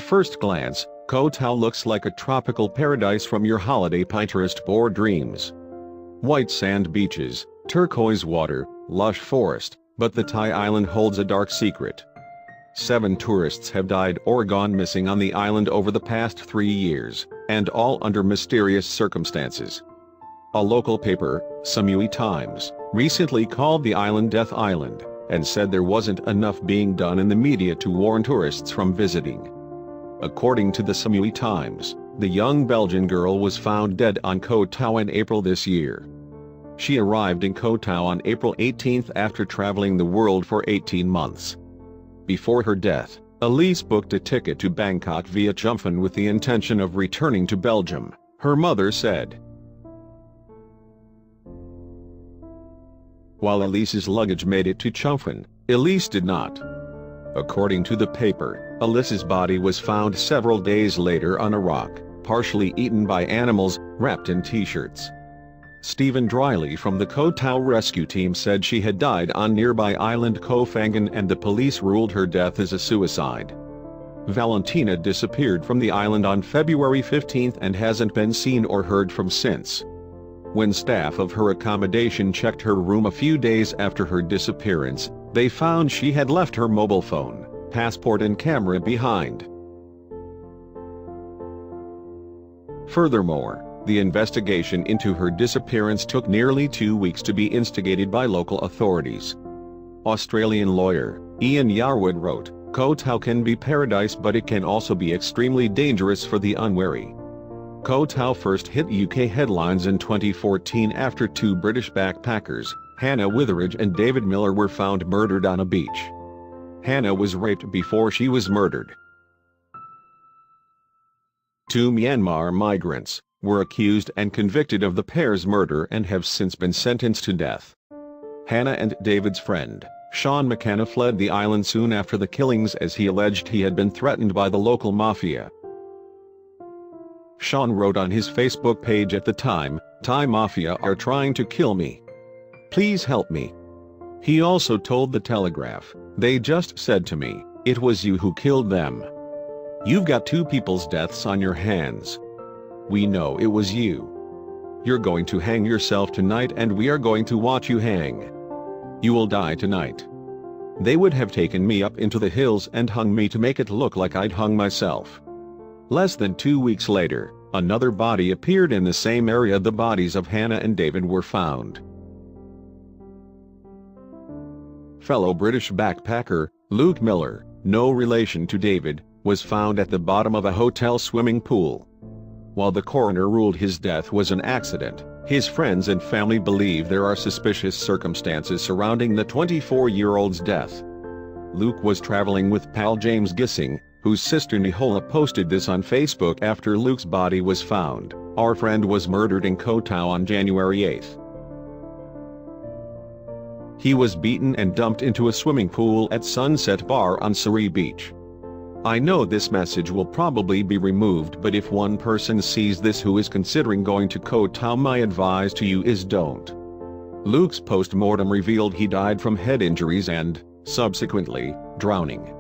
At first glance, Koh Tao looks like a tropical paradise from your holiday Pinterest board dreams. White sand beaches, turquoise water, lush forest, but the Thai island holds a dark secret. 7 tourists have died or gone missing on the island over the past 3 years, and all under mysterious circumstances. A local paper, Samui Times, recently called the island Death Island, and said there wasn't enough being done in the media to warn tourists from visiting. According to the Samui Times, the young Belgian girl was found dead on Koh Tao in April this year. She arrived in Koh Tao on April 18 after traveling the world for 18 months. Before her death, Elise booked a ticket to Bangkok via Chumphon with the intention of returning to Belgium, her mother said. While Elise's luggage made it to Chumphon, Elise did not. According to the paper, Elise's body was found several days later on a rock, partially eaten by animals, wrapped in t-shirts. Stephen Dryly from the Koh Tao rescue team said she had died on nearby island Koh Phangan and the police ruled her death as a suicide. Valentina disappeared from the island on February 15 and hasn't been seen or heard from since. When staff of her accommodation checked her room a few days after her disappearance, they found she had left her mobile phone, passport and camera behind. Furthermore, the investigation into her disappearance took nearly 2 weeks to be instigated by local authorities. Australian lawyer, Ian Yarwood wrote, "Koh Tao can be paradise but it can also be extremely dangerous for the unwary." Koh Tao first hit UK headlines in 2014 after 2 British backpackers, Hannah Witheridge and David Miller, were found murdered on a beach. Hannah was raped before she was murdered. 2 Myanmar migrants were accused and convicted of the pair's murder and have since been sentenced to death. Hannah and David's friend, Sean McKenna, fled the island soon after the killings as he alleged he had been threatened by the local mafia. Sean wrote on his Facebook page at the time, "Thai mafia are trying to kill me. Please help me." He also told The Telegraph, "They just said to me, 'It was you who killed them. You've got 2 people's deaths on your hands. We know it was you. You're going to hang yourself tonight and we are going to watch you hang. You will die tonight. They would have taken me up into the hills and hung me to make it look like I'd hung myself." Less than 2 weeks later, another body appeared in the same area. The bodies of Hannah and David were found. Fellow British backpacker, Luke Miller, no relation to David, was found at the bottom of a hotel swimming pool. While the coroner ruled his death was an accident, his friends and family believe there are suspicious circumstances surrounding the 24-year-old's death. Luke was traveling with pal James Gissing, whose sister Nihola posted this on Facebook after Luke's body was found. "Our friend was murdered in Koh Tao on January 8. He was beaten and dumped into a swimming pool at Sunset Bar on Surrey Beach. I know this message will probably be removed, but if one person sees this who is considering going to Koh Tao, my advice to you is don't." Luke's post-mortem revealed he died from head injuries and, subsequently, drowning.